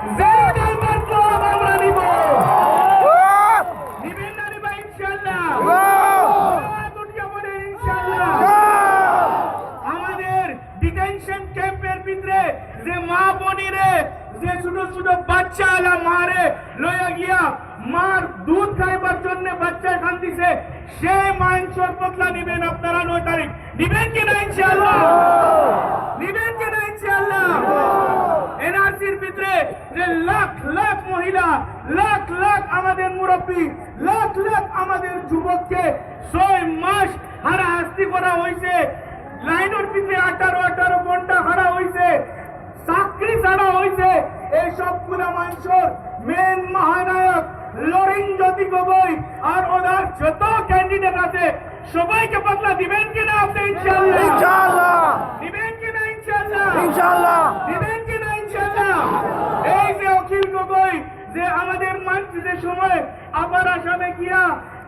Zero timer club আমরা নিব। নিবেন না নিবা ইনশাআল্লাহ? দুটিয়া বলে ইনশাআল্লাহ। আমাদের ডিটেনশন ক্যাম্পের ভিতরে যে মা বোনিরে যে ছোট ছোট বাচ্চা আলা মারে লইয়া গিয়া মার দুধ খাইবার জন্য বাচ্চা কান্দিছে, সেই মাইনসর বদলা নিবেন আপনারা 9 তারিখ। নিবেন কিনা ইনশাআল্লাহ? নিবেন কিনা ইনশাআল্লাহ? এনআরসির ভিতরে যে লাখ লাখ মহিলা, লাখ লাখ আমাদের মুরব্বী, লাখ লাখ আমাদের যুবককে 6 মাস হারাহাস্তি করা হয়েছে, লাইনের ভিতরে 18 ঘন্টা হারা হয়েছে, চাকরি ছাড়া হয়েছে, এই সবগুলা মানুষের মেন মহানায়ক লরিনজ্যোতি গগৈ আর ওনার যত ক্যান্ডিডেট আছে সবাইকে বদলা দিবেন কিনা আপনি ইনশাআল্লাহ? ইনশাআল্লাহ দিবেন কিনা ইনশাআল্লাহ? ইনশাআল্লাহ দিবেন কিনা ইনশাআল্লাহ? এই যে অখিল গগৈ যে আমাদের মন্ত্রীদের সময় আবার আসামে গিয়া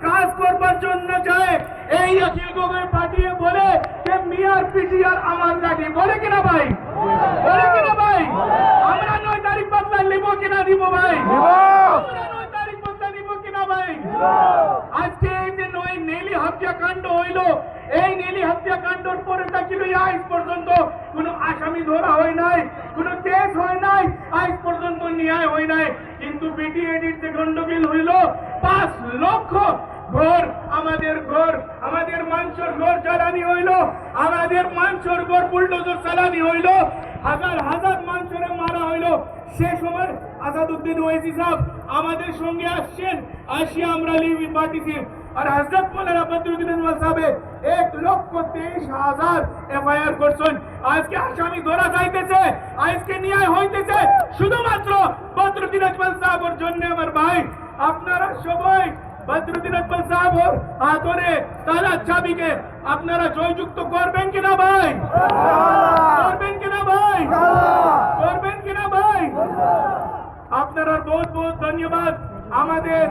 কাজ করবার জন্য যায়, এই অখিল গগৈ পাঠিয়ে বলে যে মিয়ার পিটিআর আমার লাগে, বলে কিনা ভাই? বলে কিনা ভাই? আমরা 9 তারিখ বদলা নিব কিনা দিব ভাই? আমরা 9 তারিখ বদলা নিব কিনা ভাই? আজকে এই যে নেলি হত্যাকাণ্ড হইল, এই নেলি হত্যাকাণ্ডের পরে তাকিল আজ পর্যন্ত কোন আসামি ধরা হয় নাই, কোন কেস হয় নাই, আজ পর্যন্ত ন্যায় হয় নাই। কিন্তু বিটিএডির যে গন্ডগোল হইল, 5 লক্ষ ঘর, আমাদের মানুষের ঘর জ্বালানি হইল, আমাদের মানুষের ঘর বুলডোজার চালানি হইল, হাজার হাজার মানুষের মারা হইল। সে সময় আসাদুদ্দিন ওয়াইসি সাহেব আমাদের সঙ্গে আসছেন, আসিয়া আমরা লিভ পাঠিয়েছি। আর হযরত মৌলানা বদরুদ্দিন আজমল সাহেব 1,23,000 এফআইআর করছেন। আজকে আসামি ধরা যাইতেছে, আজকে ন্যায় হইতেছে শুধুমাত্র বদরুদ্দিন আজমল সাহেবের জন্য। আমার ভাই, আপনারা সবাই বদরুদ্দিন আজমল সাহেবের হাতরে তালা চাবিকে আপনারা জয়যুক্ত করবেন কিনা ভাই? করবেন কিনা ভাই? করবেন কিনা ভাই? আপনারা বহুত বহুত ধন্যবাদ। আমাদের